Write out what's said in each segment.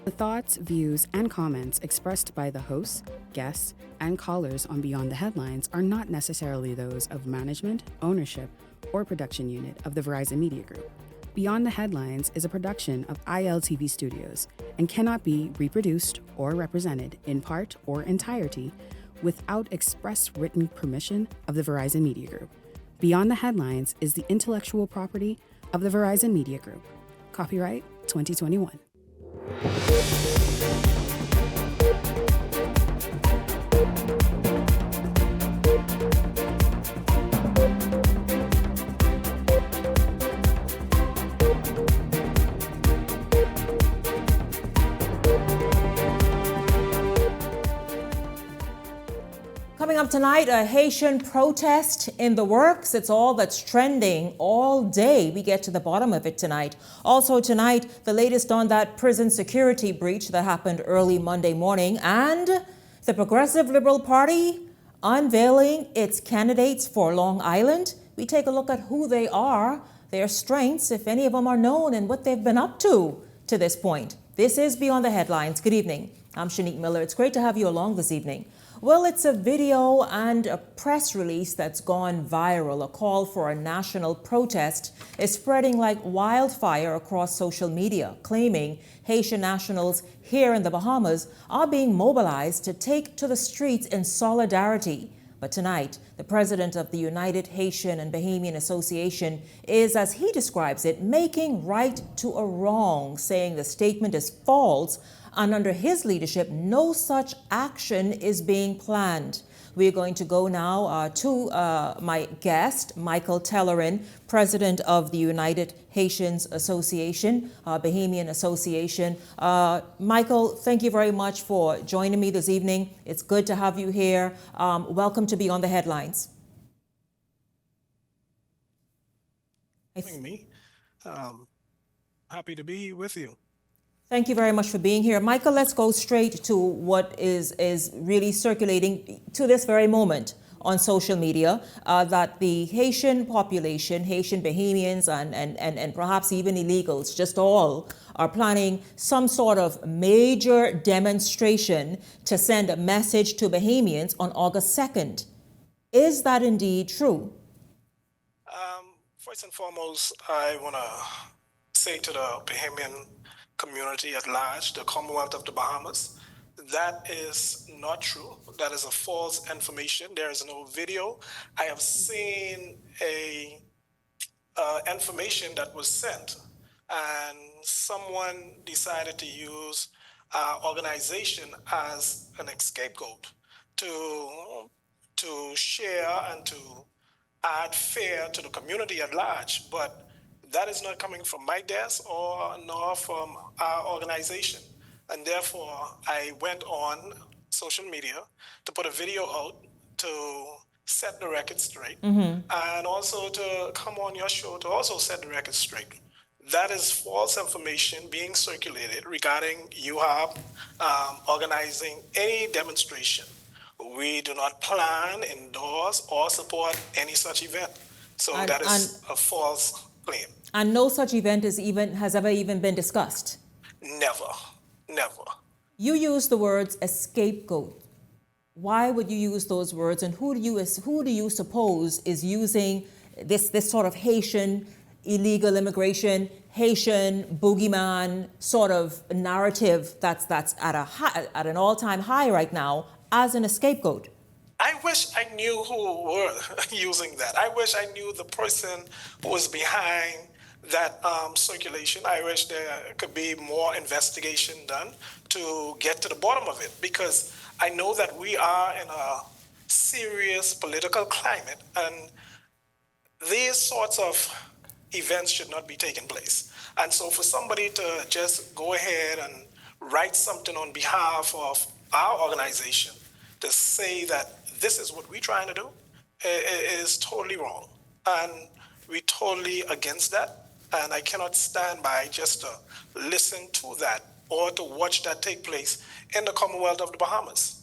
The thoughts, views, and comments expressed by the hosts, guests, and callers on Beyond the Headlines are not necessarily those of management, ownership, or production unit of the Verizon Media Group. Beyond the Headlines is a production of ILTV Studios and cannot be reproduced or represented in part or entirety without express written permission of the Verizon Media Group. Beyond the Headlines is the intellectual property of the Verizon Media Group. Copyright 2021. Coming up tonight, a Haitian protest in the works. It's all that's trending all day. We get to the bottom of it tonight. Also tonight, the latest on that prison security breach that happened early Monday morning, and the Progressive Liberal Party unveiling its candidates for Long Island. We take a look at who they are, their strengths, if any of them are known, and what they've been up to this point. This is Beyond the Headlines. Good evening. I'm Shanique Miller. It's great to have you along this evening. Well, it's a video and a press release that's gone viral. A call for a national protest is spreading like wildfire across social media, claiming Haitian nationals here in the Bahamas are being mobilized to take to the streets in solidarity. But tonight, the president of the United Haitian and Bahamian Association is, as he describes it, making right to a wrong, saying the statement is false, and under his leadership, no such action is being planned. We're going to go now to my guest, Michael Tellerin, president of the United Haitians Association, Bahamian Association. Michael, thank you very much for joining me this evening. It's good to have you here. Welcome to Beyond the Headlines. Me. Happy to be with you. Thank you very much for being here. Michael, let's go straight to what is really circulating to this very moment on social media, that the Haitian population, Haitian Bahamians and perhaps even illegals, just all, are planning some sort of major demonstration to send a message to Bahamians on August 2nd. Is that indeed true? First and foremost, I want to say to the Bahamian community at large, the Commonwealth of the Bahamas, that is not true. That is a false information. There is no video. I have seen a information that was sent, and someone decided to use our organization as an scapegoat to share and to add fear to the community at large. But that is not coming from my desk nor from our organization. And therefore, I went on social media to put a video out to set the record straight, and also to come on your show to also set the record straight. That is false information being circulated regarding UHAB organizing any demonstration. We do not plan, endorse, or support any such event. So that is a false claim. And no such event has ever even been discussed? Never. You use the words a scapegoat. Why would you use those words, and who do you suppose is using this sort of Haitian illegal immigration, Haitian boogeyman sort of narrative that's at an all-time high right now as a scapegoat? I wish I knew who were using that. I wish I knew the person who was behind that circulation. I wish there could be more investigation done to get to the bottom of it, because I know that we are in a serious political climate, and these sorts of events should not be taking place. And so for somebody to just go ahead and write something on behalf of our organization to say that this is what we're trying to do is totally wrong. And we're totally against that. And I cannot stand by just to listen to that or to watch that take place in the Commonwealth of the Bahamas.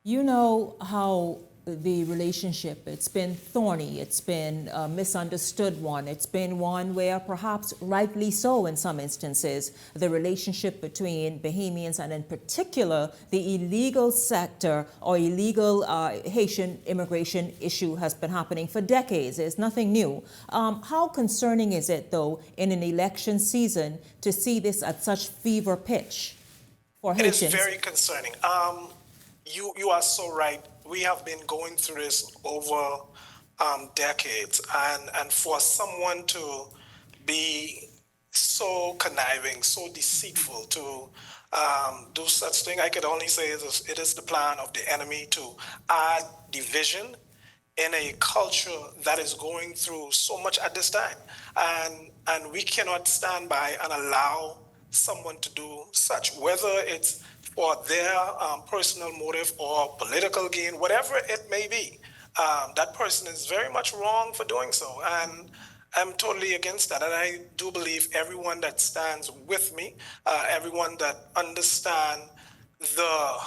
You know how the relationship. It's been thorny, it's been a misunderstood one, it's been one where perhaps rightly so in some instances, the relationship between Bahamians and in particular the illegal sector or illegal Haitian immigration issue has been happening for decades. It's nothing new. How concerning is it though in an election season to see this at such fever pitch for Haitians? It is very concerning. You are so right. We have been going through this over decades, and for someone to be so conniving, so deceitful, to do such thing, I could only say it is the plan of the enemy to add division in a culture that is going through so much at this time, and we cannot stand by and allow someone to do such, whether it's for their personal motive or political gain, whatever it may be. That person is very much wrong for doing so, and I'm totally against that. And I do believe everyone that stands with me, everyone that understands the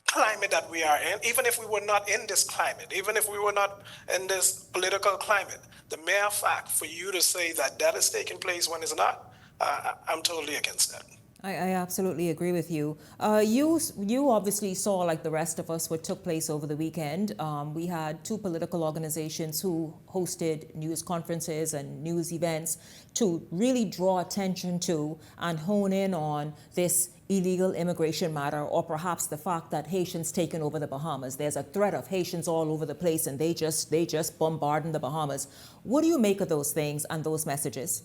climate that we are in, even if we were not in this climate, even if we were not in this political climate, the mere fact for you to say that that is taking place when it's not, I'm totally against that. I absolutely agree with you. You obviously saw, like the rest of us, what took place over the weekend. We had two political organizations who hosted news conferences and news events to really draw attention to and hone in on this illegal immigration matter, or perhaps the fact that Haitians taken over the Bahamas. There's a threat of Haitians all over the place, and they just bombarding the Bahamas. What do you make of those things and those messages?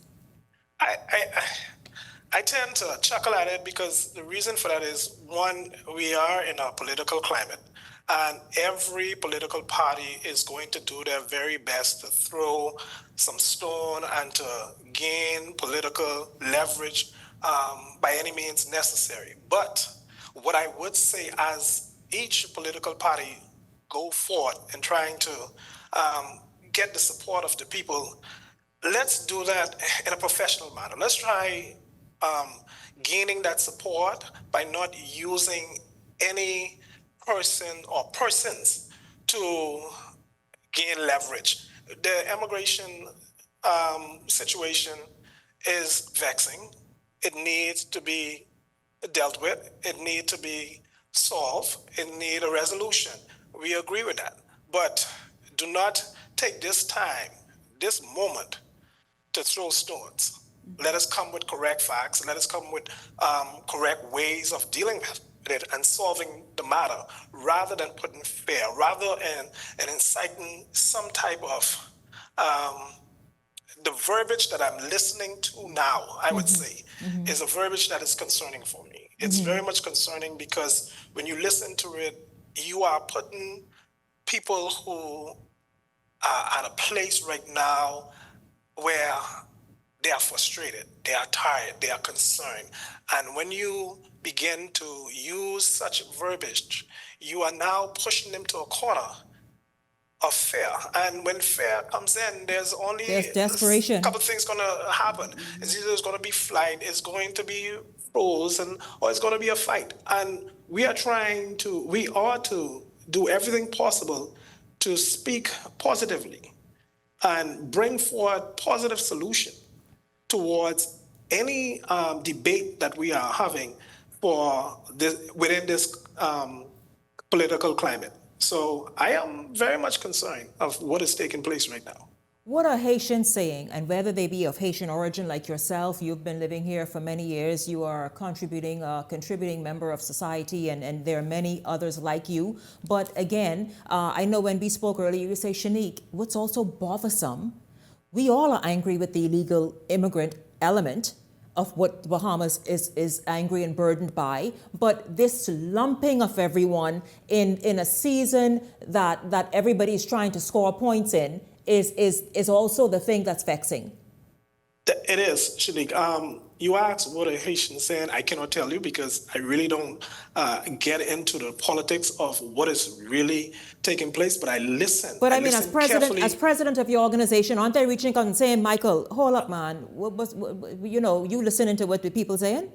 I tend to chuckle at it because the reason for that is, one, we are in a political climate, and every political party is going to do their very best to throw some stone and to gain political leverage by any means necessary. But what I would say, as each political party go forth in trying to get the support of the people, let's do that in a professional manner. Let's try gaining that support by not using any person or persons to gain leverage. The immigration situation is vexing. It needs to be dealt with. It needs to be solved. It needs a resolution. We agree with that. But do not take this time, this moment, to throw stones. Let us come with correct facts. Let us come with correct ways of dealing with it and solving the matter, rather than putting fear, rather than inciting some type of the verbiage that I'm listening to now, I would say, is a verbiage that is concerning for me. It's very much concerning because when you listen to it, you are putting people who are at a place right now where they are frustrated, they are tired, they are concerned. And when you begin to use such verbiage, you are now pushing them to a corner of fear. And when fear comes in, there's desperation. A couple of things going to happen. It's either it's going to be flight, it's going to be frozen, or it's going to be a fight. And we ought to do everything possible to speak positively and bring forward positive solution towards any debate that we are having within this political climate. So I am very much concerned of what is taking place right now. What are Haitians saying, and whether they be of Haitian origin like yourself, you've been living here for many years, you are a contributing member of society, and there are many others like you. But again, I know when we spoke earlier, you say, Shanique, what's also bothersome, we all are angry with the illegal immigrant element of what Bahamas is angry and burdened by, but this lumping of everyone in a season that everybody is trying to score points in is also the thing that's vexing. It is, Shanique. You asked what are Haitians saying. I cannot tell you because I really don't get into the politics of what is really taking place, but I listen. But I mean, as president of your organization, aren't they reaching out and saying, Michael, hold up, man, you listening to what the people saying?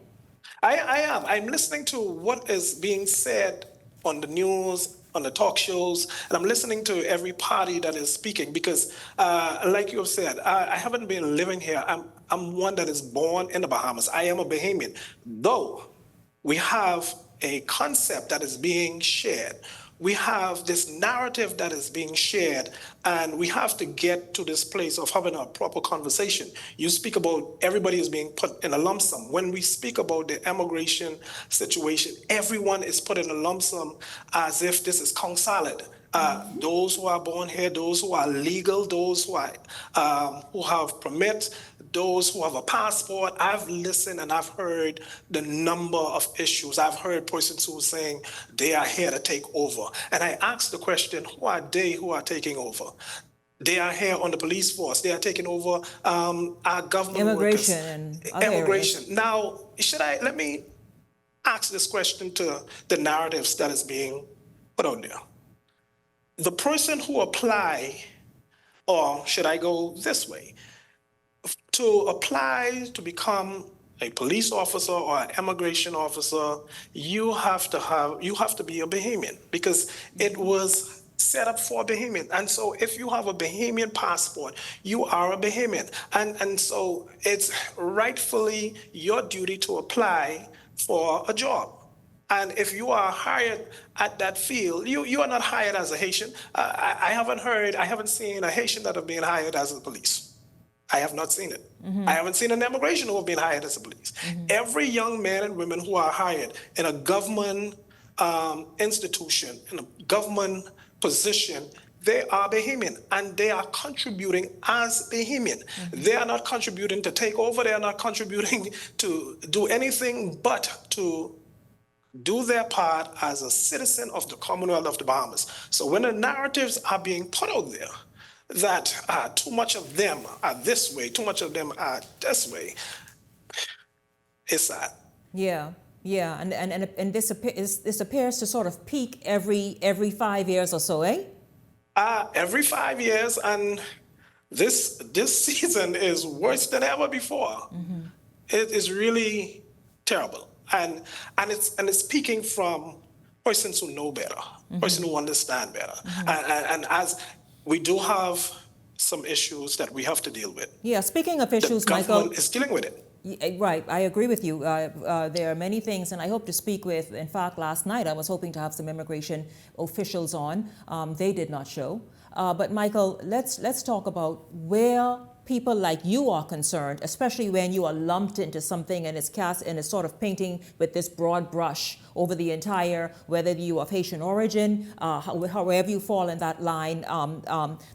I am. I'm listening to what is being said on the news, on the talk shows, and I'm listening to every party that is speaking because, like you have said, I haven't been living here. I'm one that is born in the Bahamas. I am a Bahamian, though we have a concept that is being shared. We have this narrative that is being shared, and we have to get to this place of having a proper conversation. You speak about everybody is being put in a lump sum. When we speak about the immigration situation, everyone is put in a lump sum as if this is Kong salad. Those who are born here, those who are legal, those who have permits, those who have a passport. I've listened and I've heard the number of issues. I've heard persons who are saying they are here to take over. And I asked the question, who are they who are taking over? They are here on the police force. They are taking over our government Immigration workers. and other Immigration. areas. Now, let me ask this question to the narratives that is being put out there. The person who apply, or should I go this way? To apply to become a police officer or an immigration officer, you have to be a Bahamian because it was set up for a Bahamian. And so if you have a Bahamian passport, you are a Bahamian. And so it's rightfully your duty to apply for a job. And if you are hired at that field, you are not hired as a Haitian. I haven't seen a Haitian that have been hired as a police. I have not seen it. I haven't seen an immigration who have been hired as a police. Every young man and women who are hired in a government institution, in a government position, they are Bahamian and they are contributing as Bahamian. They are not contributing to take over. They are not contributing to do anything but to do their part as a citizen of the Commonwealth of the Bahamas. So when the narratives are being put out there that too much of them are this way, too much of them are this way, it's sad. Yeah, and this appears to sort of peak every 5 years or so, eh? Every 5 years, and this season is worse than ever before. It is really terrible. And it's speaking from persons who know better, persons who understand better. And as we do have some issues that we have to deal with. Yeah, speaking of issues, the Michael. government is dealing with it. Right, I agree with you. There are many things, and I hope to speak with, in fact, last night I was hoping to have some immigration officials on. They did not show. But Michael, let's talk about where people like you are concerned, especially when you are lumped into something and it's cast and it's sort of painting with this broad brush over the entire, whether you are of Haitian origin, however you fall in that line.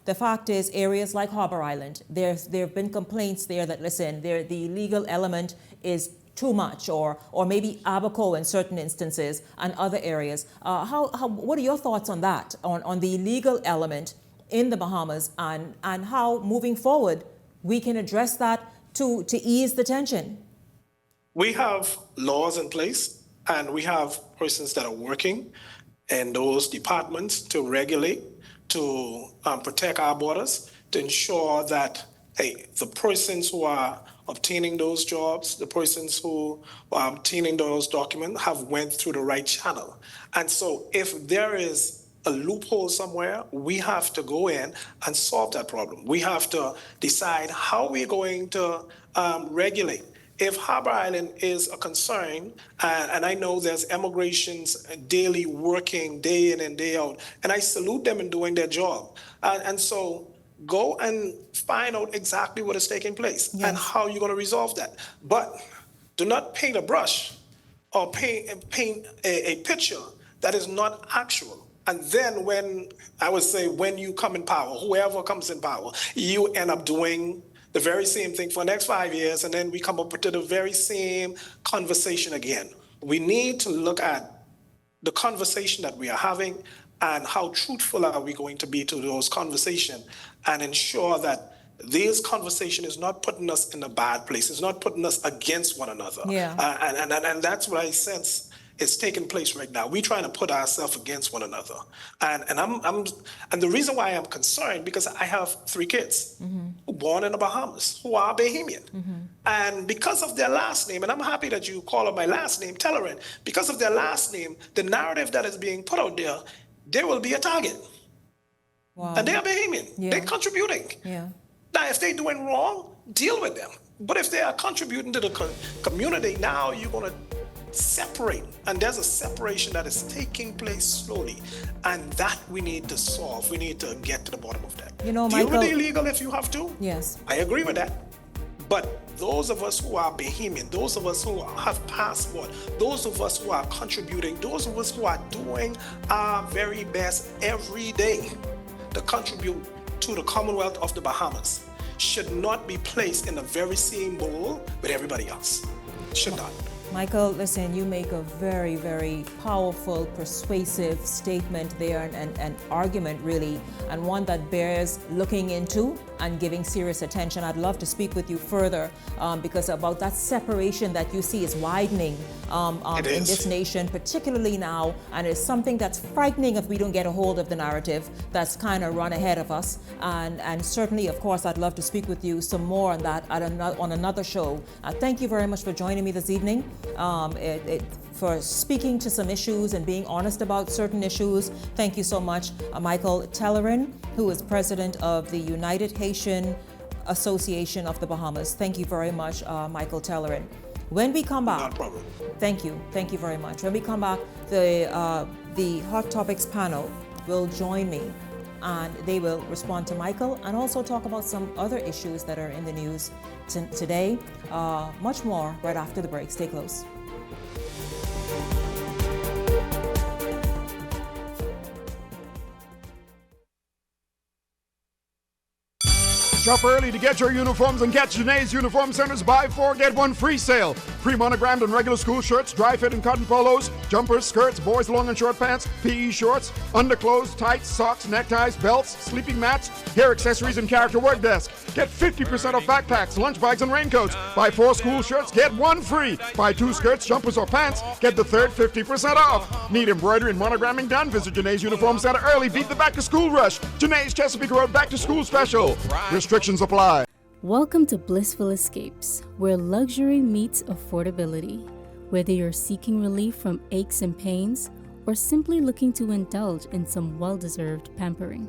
The fact is, areas like Harbor Island, there have been complaints there that, listen, the legal element is too much, or maybe Abaco in certain instances and other areas. What are your thoughts on that, on the legal element in the Bahamas, and how moving forward we can address that to ease the tension? We have laws in place, and we have persons that are working in those departments to regulate, to protect our borders, to ensure that, hey, the persons who are obtaining those jobs, the persons who are obtaining those documents have went through the right channel. And so if there is a loophole somewhere, we have to go in and solve that problem. We have to decide how we're going to regulate. If Harbor Island is a concern, and I know there's immigrations daily working day in and day out, and I salute them in doing their job. And so go and find out exactly what is taking place and how you're going to resolve that. But do not paint a brush or paint a picture that is not actual. And then when you come in power, whoever comes in power, you end up doing the very same thing for the next 5 years, and then we come up to the very same conversation again. We need to look at the conversation that we are having and how truthful are we going to be to those conversations, and ensure that this conversation is not putting us in a bad place. It's not putting us against one another. And that's what I sense is taking place right now. We're trying to put ourselves against one another. And the reason why I'm concerned, because I have 3 kids born in the Bahamas who are Bahamian. And because of their last name, and I'm happy that you call up my last name, Tellerin, because of their last name, the narrative that is being put out there, they will be a target. Wow. And they are behaving. Yeah. They're contributing. Yeah. Now, if they're doing wrong, deal with them. But if they are contributing to the community, now you're going to separate. And there's a separation that is taking place slowly. And that we need to solve. We need to get to the bottom of that. You know, deal Michael, with the illegal if you have to. Yes. I agree with that. But those of us who are behaving, those of us who have passport, those of us who are contributing, those of us who are doing our very best every day to contribute to the Commonwealth of the Bahamas should not be placed in the very same bowl with everybody else. Should not. Michael, listen, you make a very, very powerful, persuasive statement there and argument, really, and one that bears looking into and giving serious attention. I'd love to speak with you further because about that separation that you see is widening in this nation, particularly now, and it's something that's frightening if we don't get a hold of the narrative that's kind of run ahead of us. And certainly, of course, I'd love to speak with you some more on that on another show. Thank you very much for joining me this evening. For speaking to some issues and being honest about certain issues. Thank you so much, Michael Tellerin, who is president of the United Haitian Association of the Bahamas. Thank you very much, Michael Tellerin. When we come back, Not a problem. thank you very much. When we come back, the Hot Topics panel will join me, and they will respond to Michael and also talk about some other issues that are in the news today. Much more right after the break. Stay close. Shop early to get your uniforms and catch Janae's Uniform Center's buy 4 get 1 free sale. Pre-monogrammed and regular school shirts, dry fit and cotton polos, jumpers, skirts, boys long and short pants, PE shorts, underclothes, tights, socks, neckties, belts, sleeping mats, hair accessories, and character work desk. Get 50% off backpacks, lunch bags, and raincoats. Buy 4 school shirts, get 1 free. Buy 2 skirts, jumpers, or pants, get the third 50% off. Need embroidery and monogramming done? Visit Janae's Uniform Center early. Beat the back to school rush. Janae's Chesapeake Road back to school special. Restrictions apply. Welcome to Blissful Escapes, where luxury meets affordability. Whether you're seeking relief from aches and pains or simply looking to indulge in some well-deserved pampering,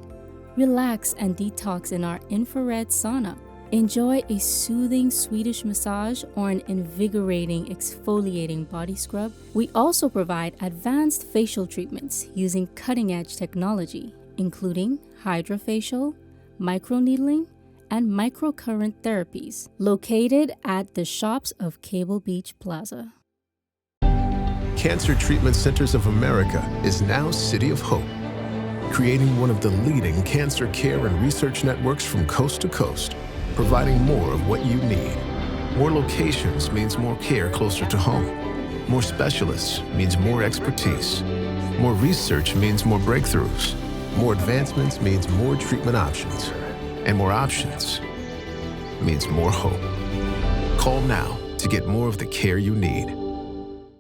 relax and detox in our infrared sauna. Enjoy a soothing Swedish massage or an invigorating exfoliating body scrub. We also provide advanced facial treatments using cutting-edge technology, including hydrofacial, microneedling, and microcurrent therapies, located at the shops of Cable Beach Plaza. Cancer Treatment Centers of America is now City of Hope, creating one of the leading cancer care and research networks from coast to coast, providing more of what you need. More locations means more care closer to home. More specialists means more expertise. More research means more breakthroughs. More advancements means more treatment options. And more options means more hope. Call now to get more of the care you need.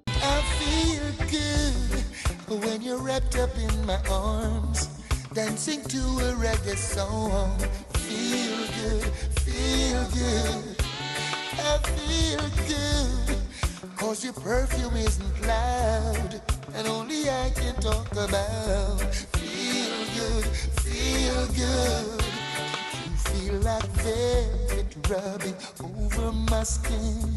I feel good when you're wrapped up in my arms, dancing to a reggae song. Feel good, feel good. I feel good, cause your perfume isn't loud, and only I can talk about. Feel good, feel good. Feel like velvet rubbing over my skin.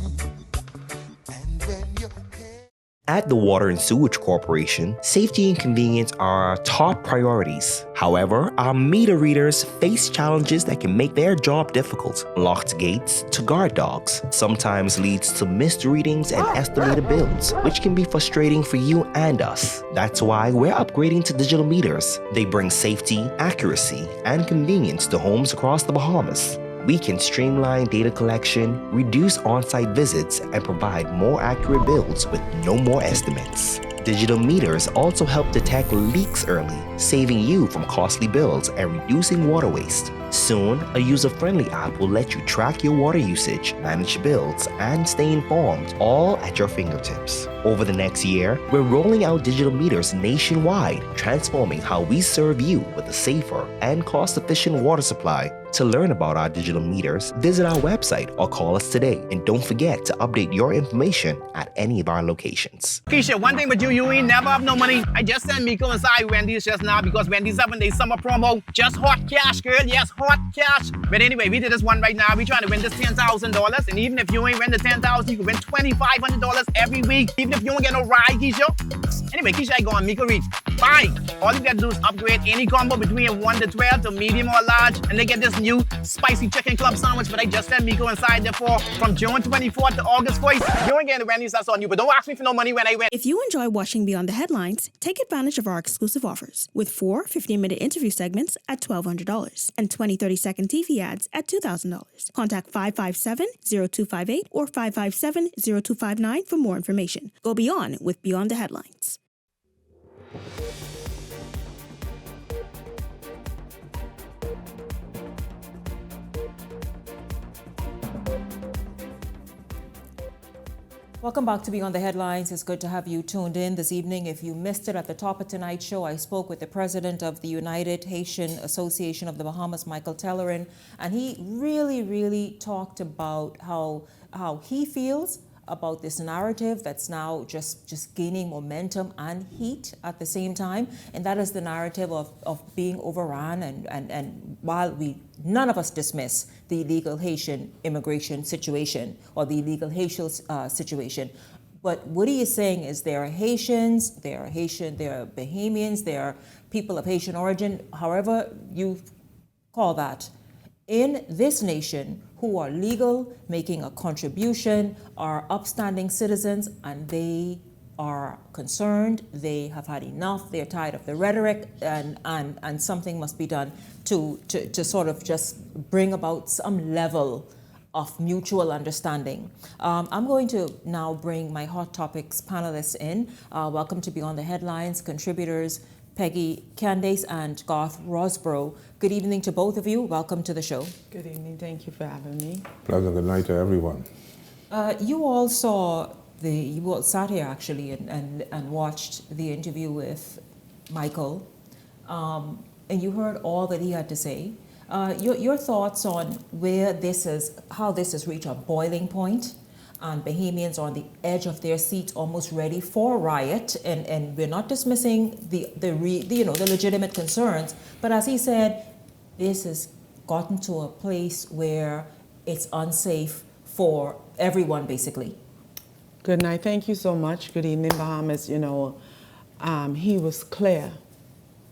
And when your hair... At the Water and Sewage Corporation, safety and convenience are our top priorities. However, our meter readers face challenges that can make their job difficult. Locked gates to guard dogs sometimes leads to missed readings and estimated bills, which can be frustrating for you and us. That's why we're upgrading to digital meters. They bring safety, accuracy, and convenience to homes across the Bahamas. We can streamline data collection, reduce on-site visits, and provide more accurate bills with no more estimates. Digital meters also help detect leaks early, saving you from costly bills and reducing water waste. Soon, a user-friendly app will let you track your water usage, manage bills, and stay informed, all at your fingertips. Over the next year, we're rolling out digital meters nationwide, transforming how we serve you with a safer and cost-efficient water supply To learn about our digital meters, visit our website or call us today. And don't forget to update your information at any of our locations. Keisha, one thing with you ain't never have no money. I just sent Miko inside Wendy's just now because Wendy's 7-day summer promo. Just hot cash, girl. Yes, hot cash. But anyway, we did this one right now. We trying to win this $10,000. And even if you ain't win the $10,000, you can win $2,500 every week. Even if you don't get no ride, Keisha. Anyway, Keisha, I go on Miko Reach. Bye. All you gotta do is upgrade any combo between 1 to 12 to medium or large. And they get this new spicy chicken club sandwich. But I just sent Miko inside there for from June 24th to August 1st. You ain't getting the Wendy's, that's on you. But don't ask me for no money when I win. If you enjoy watching Beyond the Headlines, take advantage of our exclusive offers with 4 15-minute interview segments at $1,200 and 20 30-second TV ads at $2,000. Contact 557-0258 or 557-0259 for more information. Go beyond with Beyond the Headlines. Welcome back to Beyond the Headlines. It's good to have you tuned in this evening. If you missed it at the top of tonight's show, I spoke with the president of the United Haitian Association of the Bahamas, Michael Tellerin, and he really talked about how he feels about this narrative that's now just gaining momentum and heat at the same time, and that is the narrative of being overrun and while none of us dismiss the illegal Haitian immigration situation or the illegal Haitian situation, but what he is saying is there are Haitians, there are Bahamians, there are people of Haitian origin, however you call that, in this nation who are legal, making a contribution, are upstanding citizens, and they are concerned, they have had enough, they're tired of the rhetoric, and something must be done to sort of just bring about some level of mutual understanding. I'm going to now bring my Hot Topics panelists in. Welcome to Beyond the Headlines, contributors Peggy Candace and Garth Rosborough. Good evening to both of you. Welcome to the show. Good evening. Thank you for having me. Pleasant good night to everyone. You all sat here actually and watched the interview with Michael, and you heard all that he had to say. Your thoughts on how this has reached a boiling point, and Bahamians on the edge of their seats, almost ready for riot, and we're not dismissing the legitimate concerns, but as he said, this has gotten to a place where it's unsafe for everyone, basically. Good night. Thank you so much. Good evening, Bahamas. He was clear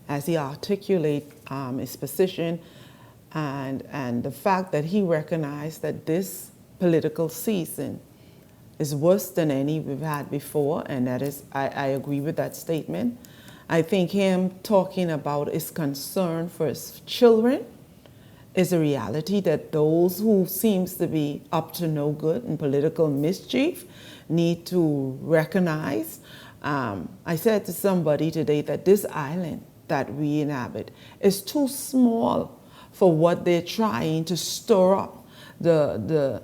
as he articulated his position, and the fact that he recognized that this political season is worse than any we've had before, and that is, I agree with that statement. I think him talking about his concern for his children is a reality that those who seems to be up to no good in political mischief need to recognize. I said to somebody today that this island that we inhabit is too small for what they're trying to stir up, the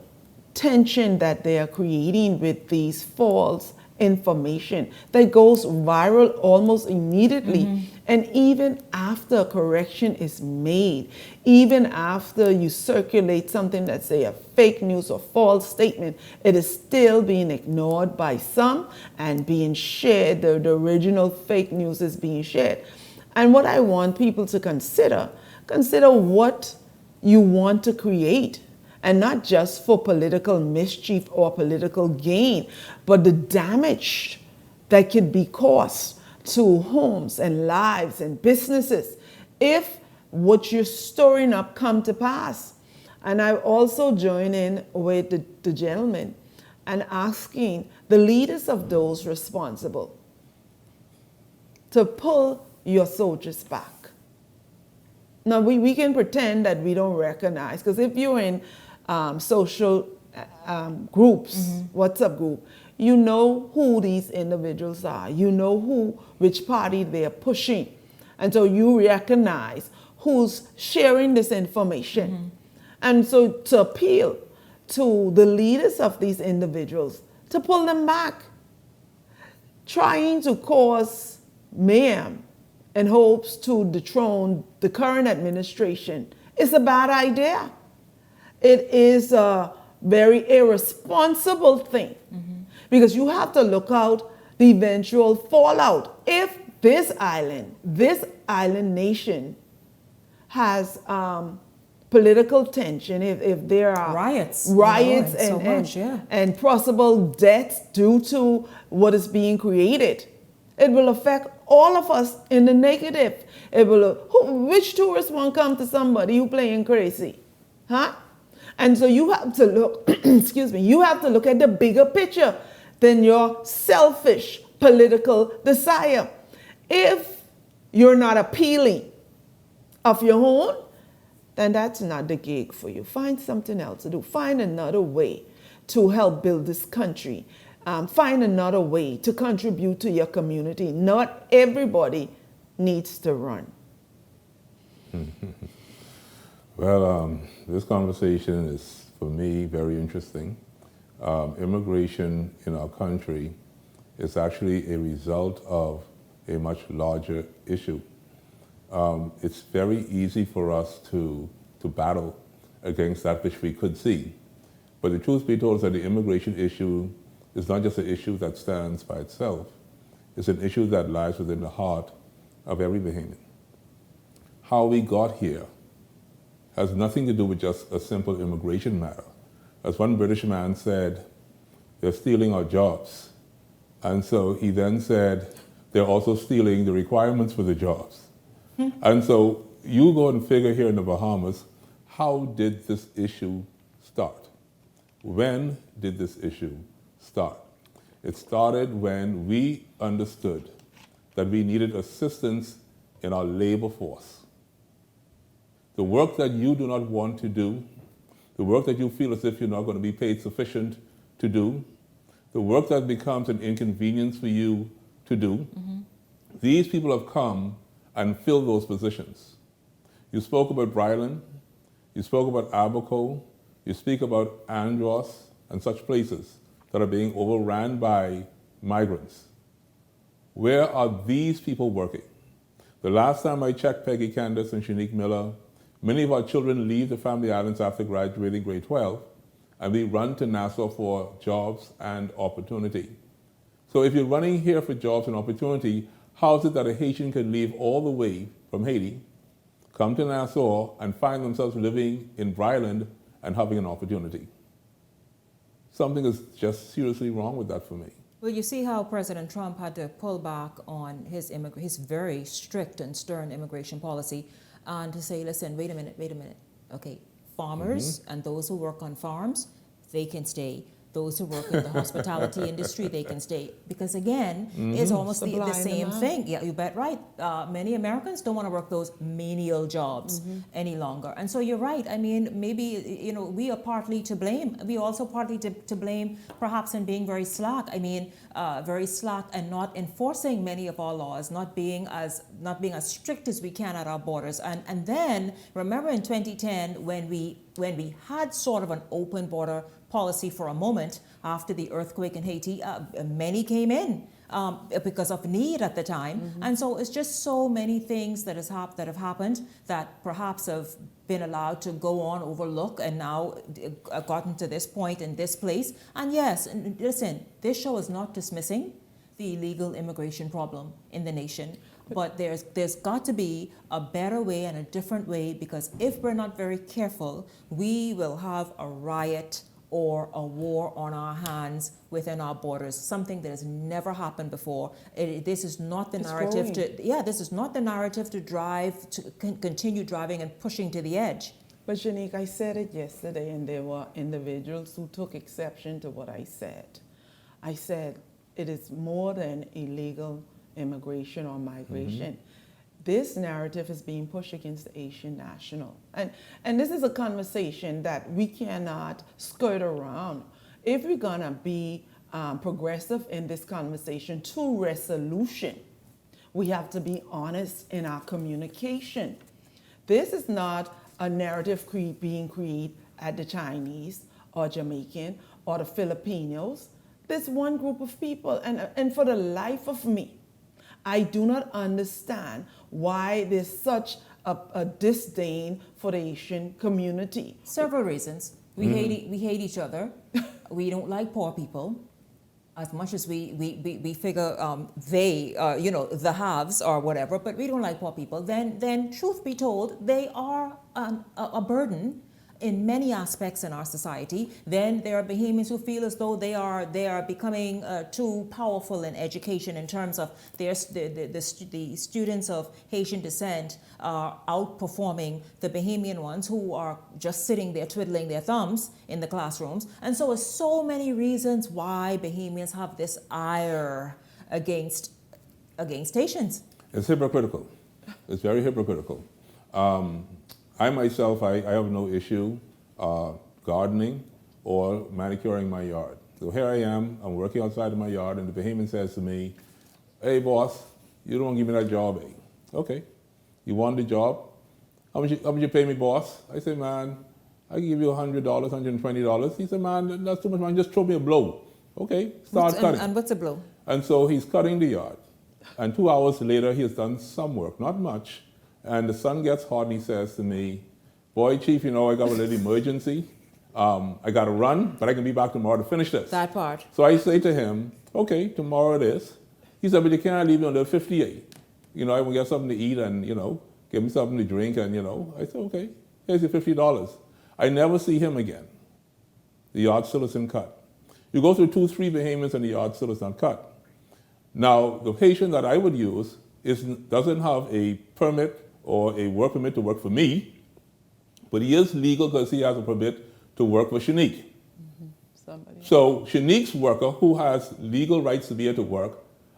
tension that they are creating with these false information that goes viral almost immediately. Mm-hmm. And even after correction is made, even after you circulate something that's say a fake news or false statement, it is still being ignored by some and being shared. The original fake news is being shared. And what I want people to consider what you want to create. And not just for political mischief or political gain, but the damage that could be caused to homes and lives and businesses if what you're storing up come to pass. And I also join in with the gentleman and asking the leaders of those responsible to pull your soldiers back. Now, we can pretend that we don't recognize, because if you're in social groups, mm-hmm. WhatsApp group, you know who these individuals are. You know which party they're pushing. And so you recognize who's sharing this information. Mm-hmm. And so to appeal to the leaders of these individuals to pull them back, trying to cause mayhem in hopes to dethrone the current administration It's a bad idea. It is a very irresponsible thing because you have to look out the eventual fallout. If this island nation has political tension, if there are riots and possible deaths due to what is being created, it will affect all of us in the negative. It will. Which tourist won't come to somebody who playing crazy, huh? And so you have to look. Excuse me. You have to look at the bigger picture than your selfish political desire. If you're not appealing of your own, then that's not the gig for you. Find something else to do. Find another way to help build this country. Find another way to contribute to your community. Not everybody needs to run. Well, this conversation is, for me, very interesting. Immigration in our country is actually a result of a much larger issue. It's very easy for us to battle against that which we could see. But the truth be told is that the immigration issue is not just an issue that stands by itself. It's an issue that lies within the heart of every Bahamian. How we got here has nothing to do with just a simple immigration matter. As one British man said, they're stealing our jobs. And so he then said, they're also stealing the requirements for the jobs. And so you go and figure here in the Bahamas, how did this issue start? When did this issue start? It started when we understood that we needed assistance in our labor force. The work that you do not want to do, the work that you feel as if you're not going to be paid sufficient to do, the work that becomes an inconvenience for you to do, these people have come and filled those positions. You spoke about Bryland, you spoke about Abaco, you speak about Andros and such places that are being overran by migrants. Where are these people working? The last time I checked Peggy Candace and Shanique Miller, many of our children leave the family islands after graduating grade 12, and we run to Nassau for jobs and opportunity. So if you're running here for jobs and opportunity, how is it that a Haitian can leave all the way from Haiti, come to Nassau, and find themselves living in Bryland and having an opportunity? Something is just seriously wrong with that for me. Well, you see how President Trump had to pull back on his very strict and stern immigration policy and to say, listen, wait a minute. Okay, farmers and those who work on farms, they can stay. Those who work in the hospitality industry, they can stay. Because again, it's almost the same thing. Yeah, you bet right. Many Americans don't want to work those menial jobs any longer. And so you're right. I mean, maybe, we are partly to blame. We also partly to blame perhaps in being very slack. I mean, very slack and not enforcing many of our laws, not being as strict as we can at our borders. And then remember in 2010 when we had sort of an open border policy for a moment after the earthquake in Haiti, many came in because of need at the time. And so it's just so many things that have happened that perhaps have been allowed to go on overlook and now gotten to this point in this place. And yes, and listen, this show is not dismissing the illegal immigration problem in the nation. But there's got to be a better way and a different way, because if we're not very careful, we will have a riot or a war on our hands within our borders, something that has never happened before. This is not the narrative this is not the narrative to drive, to continue driving and pushing to the edge. But Shanique, I said it yesterday, and there were individuals who took exception to what I said. I said it is more than illegal immigration or migration. This narrative is being pushed against the Haitian national. And this is a conversation that we cannot skirt around. If we're gonna be progressive in this conversation to resolution, we have to be honest in our communication. This is not a narrative being created at the Chinese or Jamaican or the Filipinos. There's one group of people, and for the life of me, I do not understand why there's such a disdain for the Haitian community. Several reasons. We hate each other. We don't like poor people. As much as we figure they, the haves or whatever, but we don't like poor people. Then truth be told, they are a burden in many aspects in our society. Then there are Bahamians who feel as though they are becoming too powerful in education in terms of the students of Haitian descent are outperforming the Bahamian ones who are just sitting there twiddling their thumbs in the classrooms. And so there's so many reasons why Bahamians have this ire against Haitians. It's hypocritical. It's very hypocritical. I myself, I have no issue gardening or manicuring my yard. So here I am, I'm working outside of my yard, and the Bahamian says to me, "Hey boss, you don't give me that job, eh?" Okay, you want the job? How much you pay me, boss? I say, "Man, I can give you $100, $120. He said, "Man, that's too much, man, just throw me a blow." Okay, start cutting. And what's a blow? And so he's cutting the yard. And 2 hours later, he has done some work, not much. And the sun gets hot and he says to me, "Boy, Chief, I got a little emergency. I got to run, but I can be back tomorrow to finish this." That part. So I say to him, "Okay, tomorrow it is." He said, "But you can't leave me until 58. I will get something to eat and, give me something to drink." And, I said, "Okay, here's your $50. I never see him again. The yard still isn't cut. You go through 2-3 Bahamians and the yard still is not cut. Now, the Haitian that I would use doesn't have a permit or a work permit to work for me, but he is legal because he has a permit to work for Shanique. So Shanique's worker, who has legal rights to be able to work,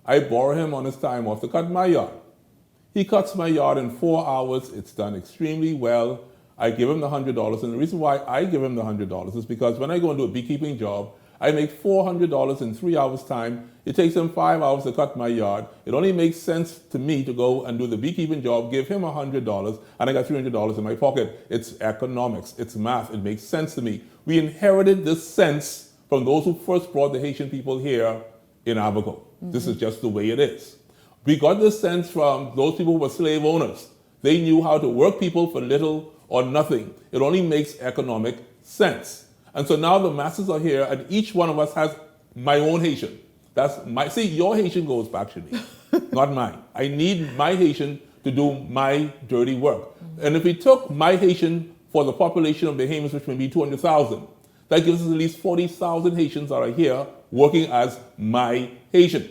I borrow him on his time off to cut my yard. He cuts my yard in 4 hours. It's done extremely well. I give him the $100, and the reason why I give him the $100 is because when I go and do a beekeeping job, I make $400 in 3 hours' time. It takes him 5 hours to cut my yard. It only makes sense to me to go and do the beekeeping job, give him $100, and I got $300 in my pocket. It's economics. It's math. It makes sense to me. We inherited this sense from those who first brought the Haitian people here in Abaco. This is just the way it is. We got this sense from those people who were slave owners. They knew how to work people for little or nothing. It only makes economic sense. And so now the masses are here, and each one of us has my own Haitian. See, your Haitian goes back, Shanique, not mine. I need my Haitian to do my dirty work. And if we took my Haitian for the population of Bahamians, which may be 200,000, that gives us at least 40,000 Haitians that are here working as my Haitian.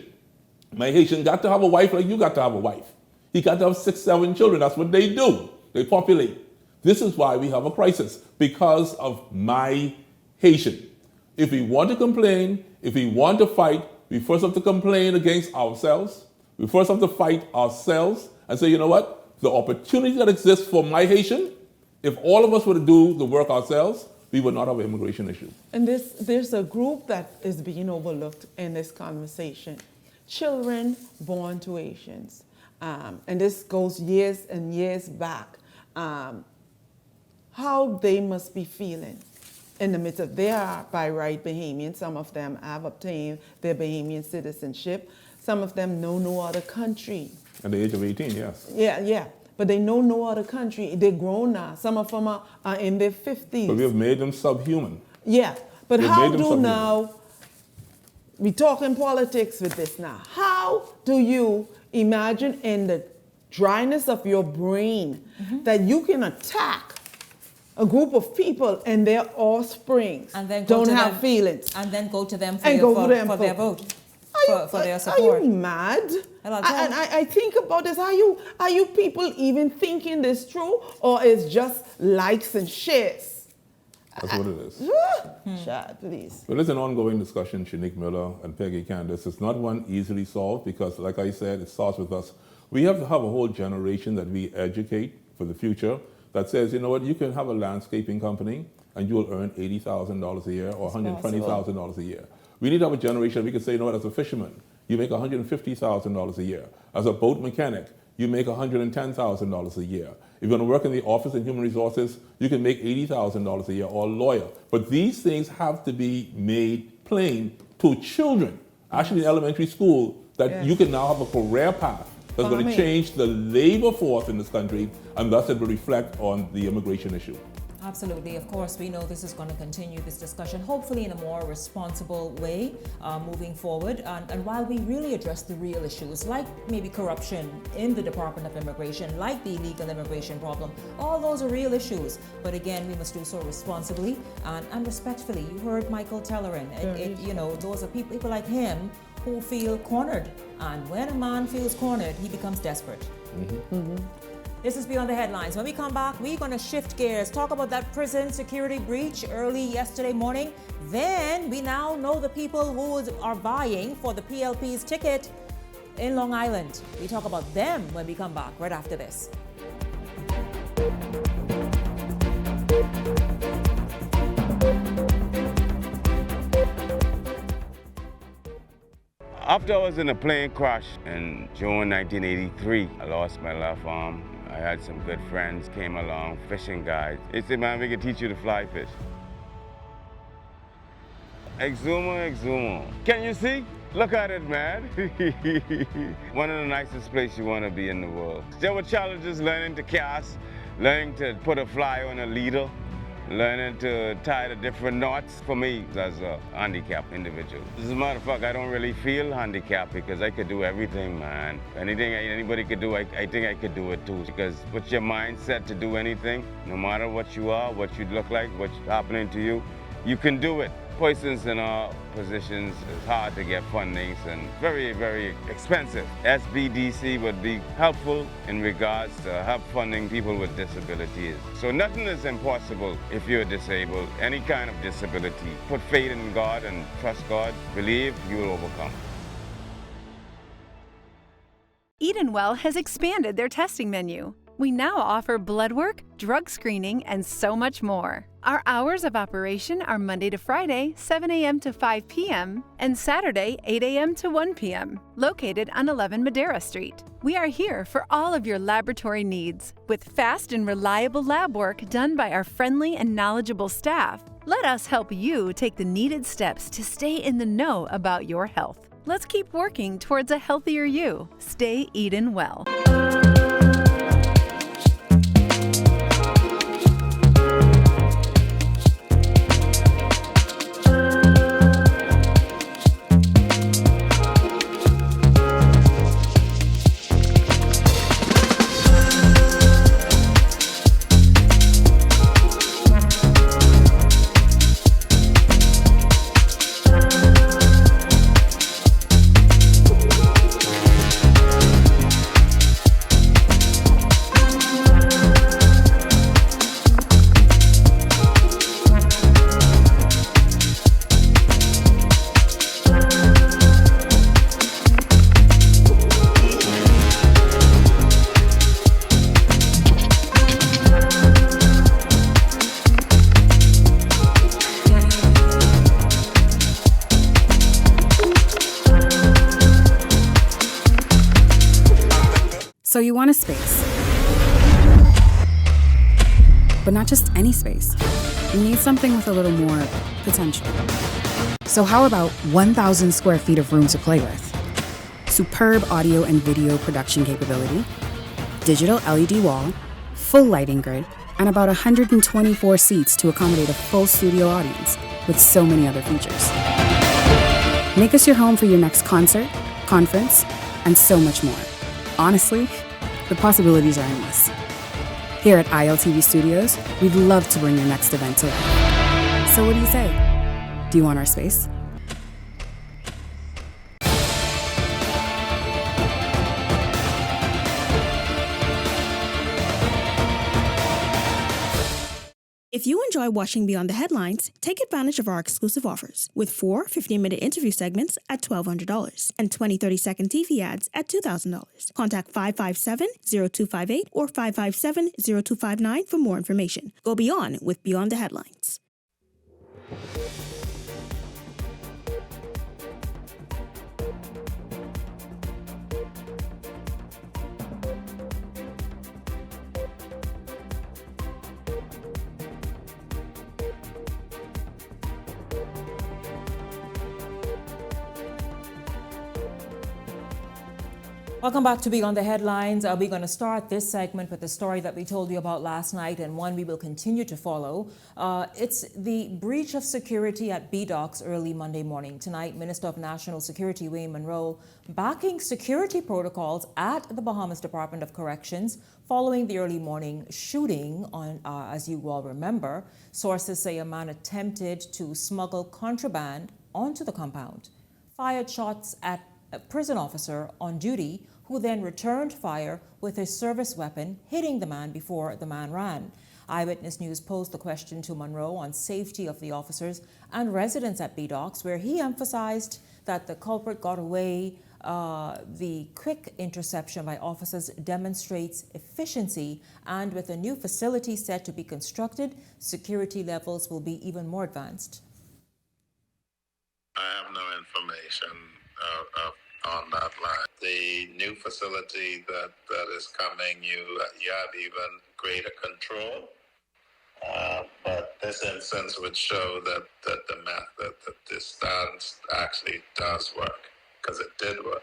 My Haitian got to have a wife like you got to have a wife. He got to have 6, 7 children. That's what they do. They populate. This is why we have a crisis, because of my Haitian. If we want to complain, if we want to fight, we first have to complain against ourselves. We first have to fight ourselves and say, you know what? The opportunity that exists for my Haitian, if all of us were to do the work ourselves, we would not have an immigration issue. And there's a group that is being overlooked in this conversation. Children born to Haitians. And this goes years and years back. How they must be feeling in the midst of, they are by right Bahamian. Some of them have obtained their Bahamian citizenship. Some of them know no other country. At the age of 18, yes. Yeah. But they know no other country. They're grown now. Some of them are in their 50s. But we have made them subhuman. Yeah. But how do now, we talking politics with this now. How do you imagine in the dryness of your brain that you can attack a group of people and their offsprings and then don't have feelings, and then go to them for their vote, for their support? Are you mad? And I think about this. Are you people even thinking this through, or is just likes and shares? That's what it is. Chad, please. Well, it's an ongoing discussion, Shanique Miller and Peggy Candace. It's not one easily solved because, like I said, it starts with us. We have to have a whole generation that we educate for the future that says, you know what, you can have a landscaping company and you will earn $80,000 a year or $120,000 a year. We need to have a generation we can say, you know what, as a fisherman, you make $150,000 a year. As a boat mechanic, you make $110,000 a year. If you're going to work in the office in human resources, you can make $80,000 a year, or a lawyer. But these things have to be made plain to children, actually in elementary school, that you can now have a career path It's going to change the labor force in this country, and thus it will reflect on the immigration issue. Absolutely. Of course, we know this is going to continue, this discussion, hopefully in a more responsible way moving forward. And while we really address the real issues, like maybe corruption in the Department of Immigration, like the illegal immigration problem, all those are real issues. But again, we must do so responsibly and respectfully. You heard Michael Tellerin. Those are people like him who feel cornered. And when a man feels cornered, he becomes desperate. Mm-hmm. Mm-hmm. This is Beyond the Headlines. When we come back, we're going to shift gears, talk about that prison security breach early yesterday morning. Then we now know the people who are vying for the PLP's ticket in Long Island. We talk about them when we come back, right after this. After I was in a plane crash in June 1983, I lost my left arm. I had some good friends, came along, fishing guides. They said, man, we can teach you to fly fish. Exuma. Can you see? Look at it, man. One of the nicest places you want to be in the world. There were challenges learning to cast, learning to put a fly on a leader, learning to tie the different knots for me as a handicapped individual. As a matter of fact, I don't really feel handicapped because I could do everything, man. Anything anybody could do, I think I could do it too. Because with your mindset to do anything, no matter what you are, what you look like, what's happening to you, you can do it. Persons in our positions, it's hard to get fundings and very, very expensive. SBDC would be helpful in regards to help funding people with disabilities. So nothing is impossible if you're disabled, any kind of disability. Put faith in God and trust God, believe you will overcome. Edenwell has expanded their testing menu. We now offer blood work, drug screening, and so much more. Our hours of operation are Monday to Friday, 7 a.m. to 5 p.m., and Saturday, 8 a.m. to 1 p.m., located on 11 Madera Street. We are here for all of your laboratory needs, with fast and reliable lab work done by our friendly and knowledgeable staff. Let us help you take the needed steps to stay in the know about your health. Let's keep working towards a healthier you. Stay Eden well. So you want a space, but not just any space. You need something with a little more potential. So how about 1,000 square feet of room to play with? Superb audio and video production capability, digital LED wall, full lighting grid, and about 124 seats to accommodate a full studio audience with so many other features. Make us your home for your next concert, conference, and so much more. Honestly, the possibilities are endless. Here at ILTV Studios, we'd love to bring your next event to life. So what do you say? Do you want our space? If you enjoy watching Beyond the Headlines, take advantage of our exclusive offers with 4 15-minute interview segments at $1,200 and 20 30-second TV ads at $2,000. Contact 557-0258 or 557-0259 for more information. Go beyond with Beyond the Headlines. Welcome back to Beyond the Headlines. We're going to start this segment with the story that we told you about last night and one we will continue to follow. It's the breach of security at B-Docks early Monday morning. Tonight, Minister of National Security Wayne Monroe backing security protocols at the Bahamas Department of Corrections following the early morning shooting on, as you all remember. Sources say a man attempted to smuggle contraband onto the compound, fired shots at a prison officer on duty, who then returned fire with his service weapon, hitting the man before the man ran. Eyewitness News posed the question to Monroe on safety of the officers and residents at B-Docks, where he emphasized that the culprit got away. The quick interception by officers demonstrates efficiency, and with a new facility set to be constructed, security levels will be even more advanced. I have no information on that line. The new facility that is coming, you have even greater control. But this instance would show that the method, that this stance actually does work, because it did work.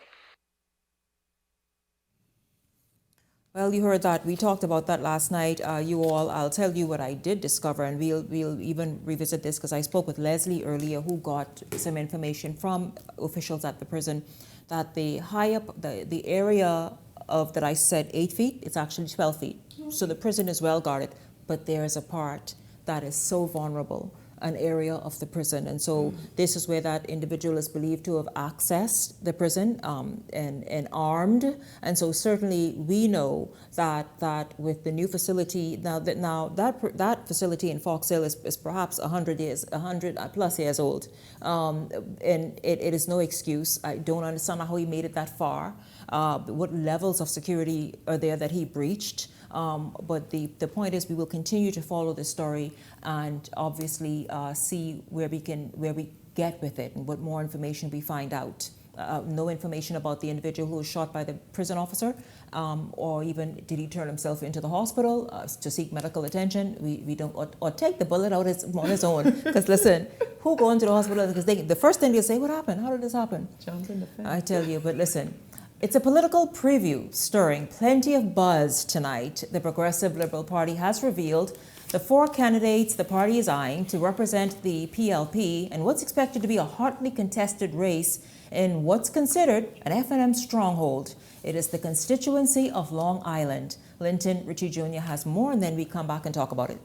Well, you heard that. We talked about that last night. You all, I'll tell you what I did discover, and we'll even revisit this because I spoke with Leslie earlier, who got some information from officials at the prison that the high up, the area of that I said 8 feet, it's actually 12 feet. So the prison is well guarded, but there is a part that is so vulnerable, an area of the prison. And so this is where that individual is believed to have accessed the prison and armed. And so certainly we know that with the new facility, that facility in Fox Hill is perhaps 100 plus years old. And it is no excuse. I don't understand how he made it that far. What levels of security are there that he breached? But the point is, we will continue to follow the story and obviously see where we get with it and what more information we find out. No information about the individual who was shot by the prison officer, or even did he turn himself into the hospital to seek medical attention. We don't, or take the bullet out on his own. Because listen, who go into the hospital? Because the first thing they say, what happened? How did this happen? Jump in the fence. I tell you, but listen. It's a political preview stirring plenty of buzz tonight. The Progressive Liberal Party has revealed the 4 candidates the party is eyeing to represent the PLP and what's expected to be a hotly contested race in what's considered an F&M stronghold. It is the constituency of Long Island. Linton Ritchie Jr. has more, and then we come back and talk about it.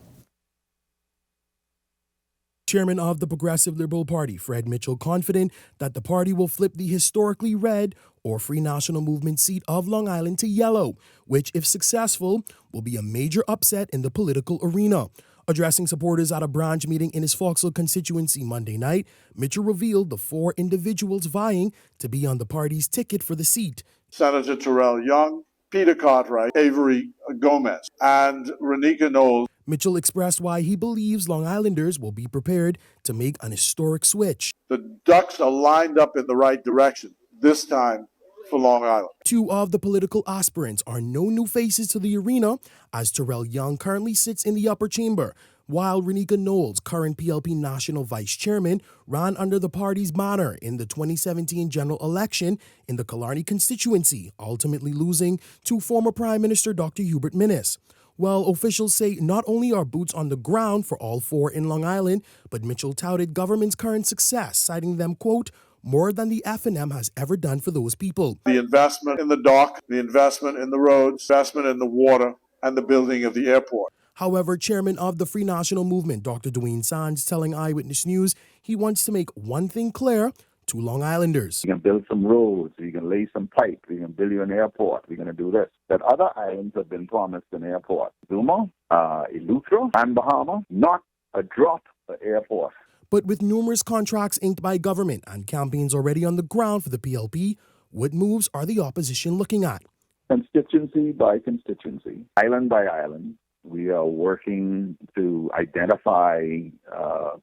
Chairman of the Progressive Liberal Party, Fred Mitchell, confident that the party will flip the historically red or Free National Movement seat of Long Island to yellow, which, if successful, will be a major upset in the political arena. Addressing supporters at a branch meeting in his Foxhill constituency Monday night, Mitchell revealed the 4 individuals vying to be on the party's ticket for the seat. Senator Terrell Young, Peter Cartwright, Avery Gomez, and Renika Knowles. Mitchell expressed why he believes Long Islanders will be prepared to make an historic switch. The ducks are lined up in the right direction this time for Long Island. 2 of the political aspirants are no new faces to the arena, as Terrell Young currently sits in the upper chamber, while Renika Knowles, current PLP National Vice Chairman, ran under the party's banner in the 2017 general election in the Killarney constituency, ultimately losing to former Prime Minister Dr. Hubert Minnis. Well, officials say not only are boots on the ground for all 4 in Long Island, but Mitchell touted government's current success, citing them, quote, more than the F&M has ever done for those people. The investment in the dock, the investment in the roads, investment in the water, and the building of the airport. However, chairman of the Free National Movement, Dr. Dwayne Sands, telling Eyewitness News he wants to make one thing clear to Long Islanders. We're going to build some roads, we're going to lay some pipe, we're going to build you an airport, we're going to do this. That other islands have been promised an airport. Zuma, Eleuthera, and Bahama, not a drop of airport. But with numerous contracts inked by government and campaigns already on the ground for the PLP, what moves are the opposition looking at? Constituency by constituency, island by island, we are working to identify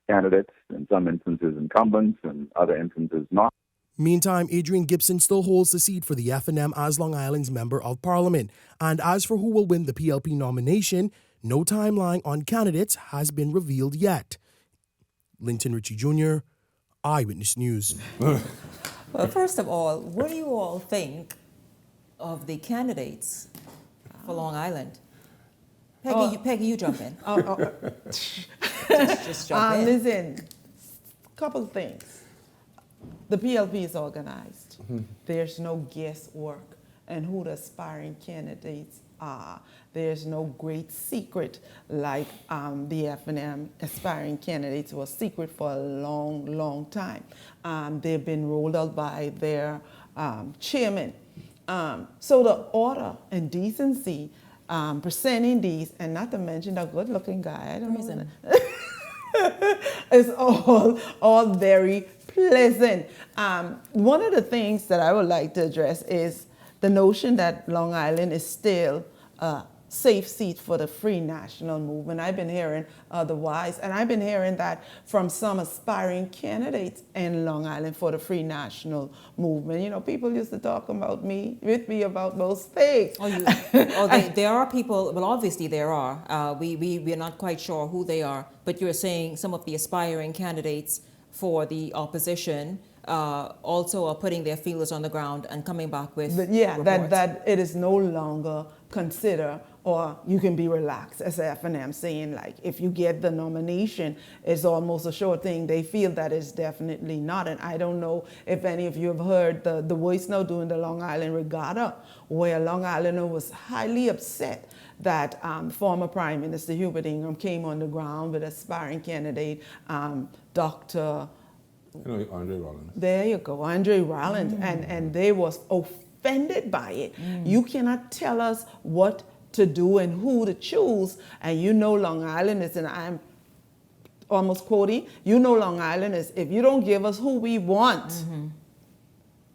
candidates, in some instances incumbents, and other instances not. Meantime, Adrian Gibson still holds the seat for the F&M as Long Island's Member of Parliament. And as for who will win the PLP nomination, no timeline on candidates has been revealed yet. Linton Ritchie Jr., Eyewitness News. Well, first of all, what do you all think of the candidates for Long Island. Peggy, you jump in. Just jump in. Listen, couple of things. The PLP is organized. There's no guesswork and who the aspiring candidates are. There's no great secret like the F&M aspiring candidates was secret for a long, long time. They've been rolled out by their chairman. So the order and decency presenting these, and not to mention the good-looking guy, I don't know. It's all very pleasant. One of the things that I would like to address is the notion that Long Island is still a safe seat for the free national movement. I've been hearing otherwise, and I've been hearing that from some aspiring candidates in Long Island for the free national movement. You know, people used to talk about with me about those things. There are people, well, obviously there are. We're not quite sure who they are, but you're saying some of the aspiring candidates for the opposition also are putting their feelers on the ground and coming back with reports. that it is no longer considered, or you can be relaxed, as F&M saying, like, if you get the nomination, it's almost a sure thing. They feel that it's definitely not. And I don't know if any of you have heard the Voice now doing the Long Island Regatta, where Long Islander was highly upset that former Prime Minister Hubert Ingraham came on the ground with aspiring candidate, Dr. Andre Rollins. There you go, Andre Rollins, and they was offended by it. You cannot tell us what to do and who to choose, and you know Long Islanders, and I'm almost quoting, you know Long Islanders, if you don't give us who we want,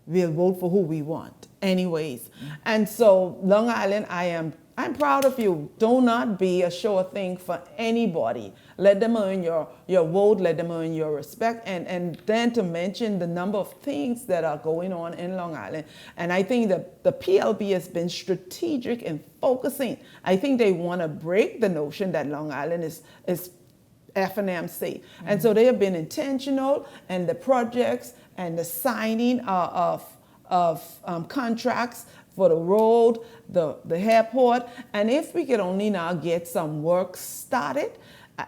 we'll vote for who we want anyways. And so Long Island, I'm proud of you. Do not be a sure thing for anybody. Let them earn your vote, let them earn your respect, and then to mention the number of things that are going on in Long Island. And I think that the PLP has been strategic in focusing. I think they want to break the notion that Long Island is F&M safe. And so they have been intentional, and the projects and the signing of contracts for the road, the airport, and if we could only now get some work started,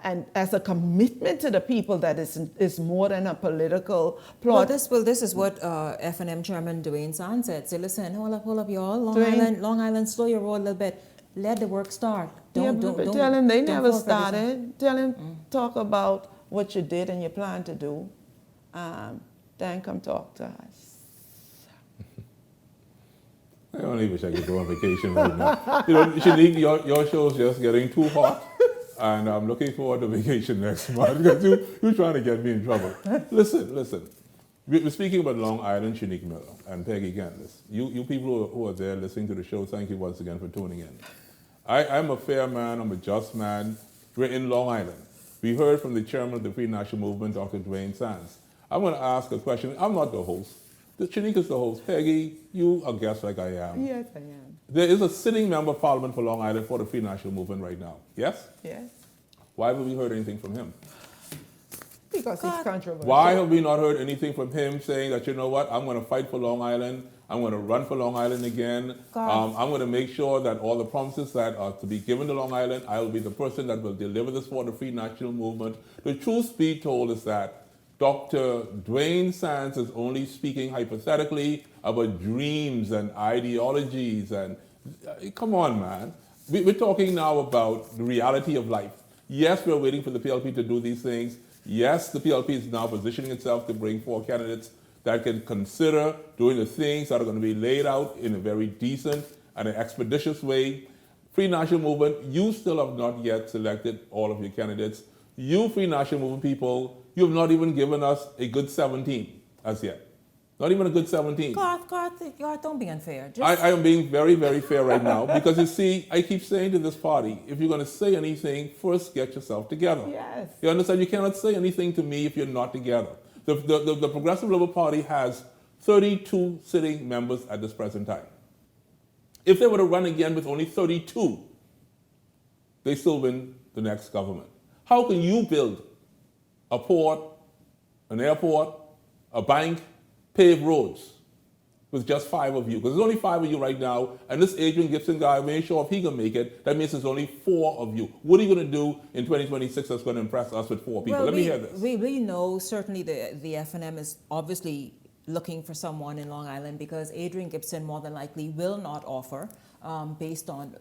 and as a commitment to the people that is more than a political plot. Well, this is what F&M Chairman Dwayne Sands said. Say, listen, hold up, y'all. Long Island, slow your roll a little bit. Let the work start. Don't tell him they never started. Tell him, talk about what you did and you plan to do. Then come talk to us. I only wish I could go on vacation right now. You know, Shanique, your show's just getting too hot, and I'm looking forward to vacation next month because you're trying to get me in trouble. Listen. We're speaking about Long Island, Shanique Miller, and Peggy Candace. You people who are there listening to the show, thank you once again for tuning in. I'm a fair man, I'm a just man. We're in Long Island. We heard from the chairman of the Free National Movement, Dr. Dwayne Sands. I'm going to ask a question. I'm not the host. Shanique is the host. Peggy, you are a guest like I am. Yes, I am. There is a sitting member of Parliament for Long Island for the Free National Movement right now. Yes? Yes. Why haven't we heard anything from him? Because he's controversial. Why have we not heard anything from him saying that, you know what, I'm going to fight for Long Island, I'm going to run for Long Island again, I'm going to make sure that all the promises that are to be given to Long Island, I will be the person that will deliver this for the Free National Movement. The truth be told is that Dr. Dwayne Sands is only speaking hypothetically about dreams and ideologies. And come on, man. We're talking now about the reality of life. Yes, we're waiting for the PLP to do these things. Yes, the PLP is now positioning itself to bring forth candidates that can consider doing the things that are going to be laid out in a very decent and an expeditious way. Free National Movement, you still have not yet selected all of your candidates. You Free National Movement people, you have not even given us a good 17 as yet. Not even a good 17. Garth, don't be unfair. I am being very, very fair right now because, you see, I keep saying to this party, if you're going to say anything, first get yourself together. Yes. You understand? You cannot say anything to me if you're not together. The Progressive Liberal Party has 32 sitting members at this present time. If they were to run again with only 32, they still win the next government. How can you build a port, an airport, a bank, pave roads, with just 5 of you? Because there's only 5 of you right now, and this Adrian Gibson guy, we ain't sure if he can make it. That means there's only 4 of you. What are you going to do in 2026 that's going to impress us with 4 people? Well, Let me hear this. We know certainly the F&M is obviously looking for someone in Long Island because Adrian Gibson more than likely will not offer based on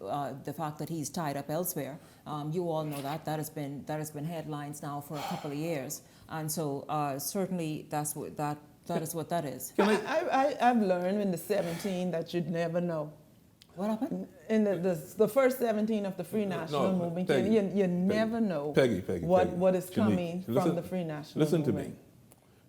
the fact that he's tied up elsewhere. You all know that. That has been headlines now for a couple of years. And so certainly that is what that is. I've learned in the 17 that you'd never know. What happened? In the first 17 of the Free National Movement, Peggy, you never know what is coming from the Free National Movement. Listen to me.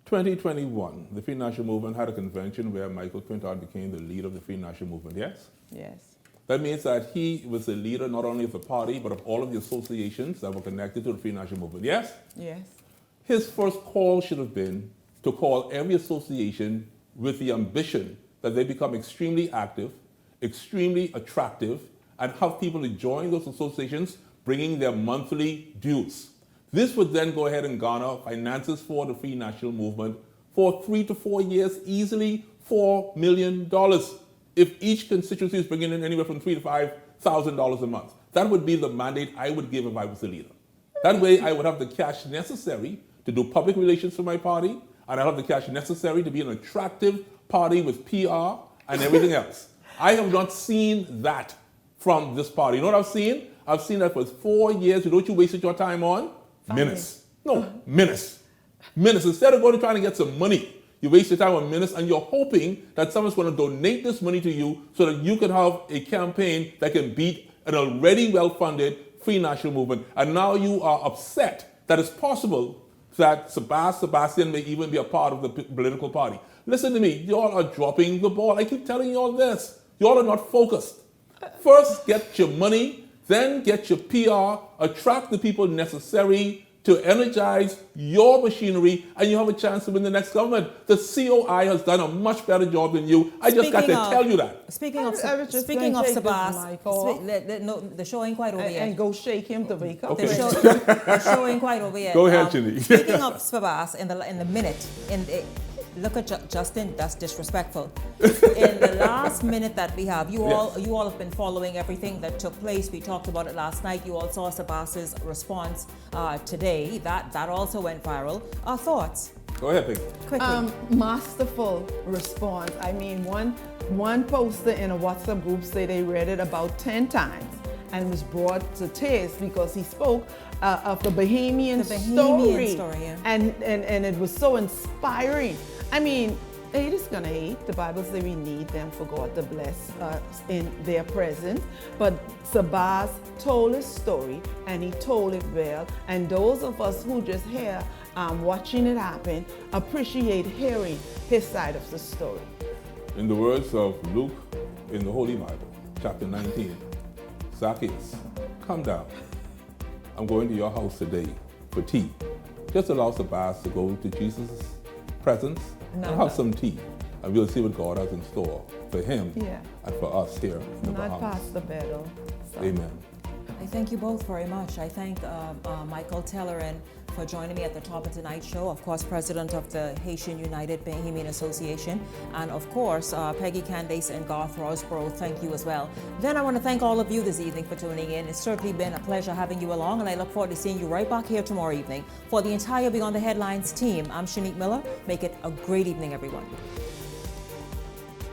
2021, the Free National Movement had a convention where Michael Quintard became the leader of the Free National Movement, yes? Yes. That means that he was the leader not only of the party, but of all of the associations that were connected to the Free National Movement, yes? Yes. His first call should have been to call every association with the ambition that they become extremely active, extremely attractive, and have people to join those associations bringing their monthly dues. This would then go ahead and garner finances for the Free National Movement for 3 to 4 years, easily $4 million. If each constituency is bringing in anywhere from $3,000 to $5,000 a month. That would be the mandate I would give if I was the leader. That way I would have the cash necessary to do public relations for my party, and I have the cash necessary to be an attractive party with PR and everything else. I have not seen that from this party. You know what I've seen? I've seen that for 4 years. You know what you wasted your time on? Minutes. No, minutes. Minutes. Instead of going to trying to get some money, you waste your time on minutes, and you're hoping that someone's going to donate this money to you so that you can have a campaign that can beat an already well-funded Free National Movement. And now you are upset that it's possible that Sebastian may even be a part of the political party. Listen to me, y'all are dropping the ball. I keep telling you all this. Y'all are not focused. First, get your money, then get your PR, attract the people necessary to energize your machinery, and you have a chance to win the next government. The COI has done a much better job than you. I just got to tell you that. Speaking of Sabas, the show ain't quite over yet. And go shake him to wake up. Okay. The show ain't quite over yet. Go ahead, Chini. Speaking of Sabas, in the minute, look at Justin, that's disrespectful. In the last minute that we have, you all have been following everything that took place. We talked about it last night. You all saw Sabas's response today. That also went viral. Our thoughts? Go ahead, Pig. Quickly. Masterful response. I mean, one poster in a WhatsApp group said they read it about 10 times and was brought to tears because he spoke of the Bahamian story. Yeah. And it was so inspiring. I mean, hate is gonna hate. The Bible says we need them for God to bless us in their presence. But Sabas told his story, and he told it well. And those of us who just hear, watching it happen, appreciate hearing his side of the story. In the words of Luke in the Holy Bible, chapter 19, Zacchaeus, come down. I'm going to your house today for tea. Just allow Sabas to go to Jesus' presence and have some tea. And we'll see what God has in store for him and for us here in the Bahamas. Not past the battle. So. Amen. I thank you both very much. I thank Michael Tellerin for joining me at the top of tonight's show. Of course, president of the Haitian United Bahamian Association. And of course, Peggy Candace and Garth Rosborough, thank you as well. Then I want to thank all of you this evening for tuning in. It's certainly been a pleasure having you along, and I look forward to seeing you right back here tomorrow evening. For the entire Beyond the Headlines team, I'm Shanique Miller. Make it a great evening, everyone.